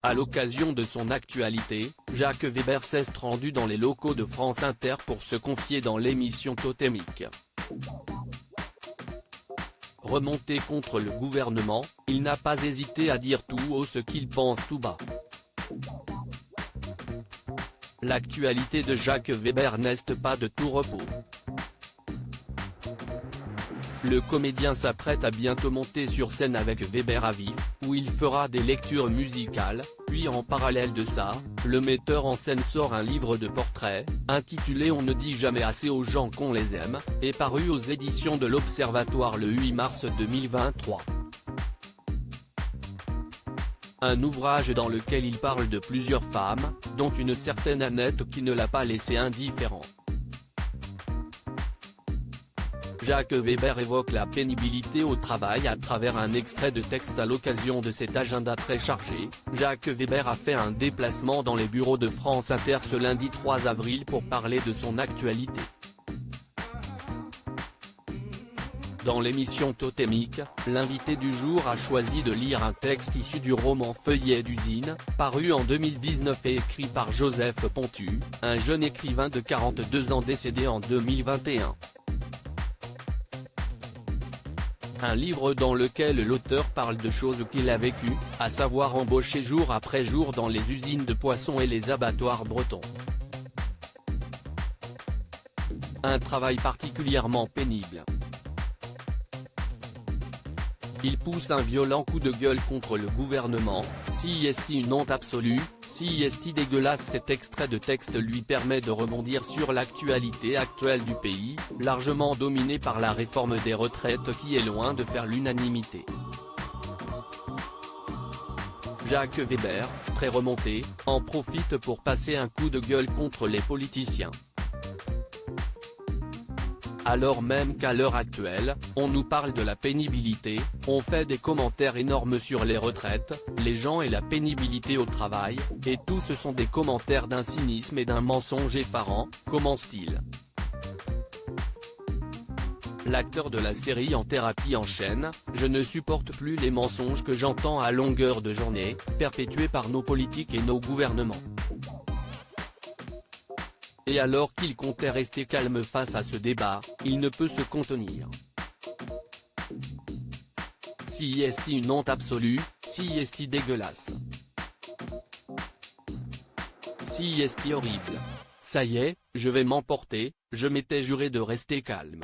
À l'occasion de son actualité, Jacques Weber s'est rendu dans les locaux de France Inter pour se confier dans l'émission Totémique. Remonté contre le gouvernement, il n'a pas hésité à dire tout haut ce qu'il pense tout bas. L'actualité de Jacques Weber n'est pas de tout repos. Le comédien s'apprête à bientôt monter sur scène avec Weber à Vif, où il fera des lectures musicales, puis en parallèle de ça, le metteur en scène sort un livre de portraits, intitulé On ne dit jamais assez aux gens qu'on les aime, et paru aux éditions de l'Observatoire le 8 mars 2023. Un ouvrage dans lequel il parle de plusieurs femmes, dont une certaine Annette qui ne l'a pas laissé indifférent. Jacques Weber évoque la pénibilité au travail à travers un extrait de texte à l'occasion de cet agenda très chargé. Jacques Weber a fait un déplacement dans les bureaux de France Inter ce lundi 3 avril pour parler de son actualité. Dans l'émission Totémique, l'invité du jour a choisi de lire un texte issu du roman Feuillet d'usine, paru en 2019 et écrit par Joseph Pontu, un jeune écrivain de 42 ans décédé en 2021. Un livre dans lequel l'auteur parle de choses qu'il a vécues, à savoir embaucher jour après jour dans les usines de poissons et les abattoirs bretons. Un travail particulièrement pénible. Il pousse un violent coup de gueule contre le gouvernement, si est une honte absolue, si est dégueulasse. Cet extrait de texte lui permet de rebondir sur l'actualité actuelle du pays, largement dominée par la réforme des retraites qui est loin de faire l'unanimité. Jacques Weber, très remonté, en profite pour passer un coup de gueule contre les politiciens. Alors même qu'à l'heure actuelle, on nous parle de la pénibilité, on fait des commentaires énormes sur les retraites, les gens et la pénibilité au travail, et tout ce sont des commentaires d'un cynisme et d'un mensonge effarant, commence-t-il. L'acteur de la série En thérapie enchaîne, je ne supporte plus les mensonges que j'entends à longueur de journée, perpétués par nos politiques et nos gouvernements. Et alors qu'il comptait rester calme face à ce débat, il ne peut se contenir. Si est une honte absolue, si est dégueulasse. Si est horrible. Ça y est, je vais m'emporter, je m'étais juré de rester calme.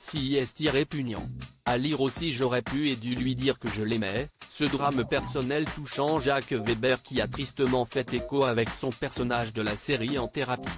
Si est répugnant. À lire aussi j'aurais pu et dû lui dire que je l'aimais, ce drame personnel touchant Jacques Weber qui a tristement fait écho avec son personnage de la série En thérapie.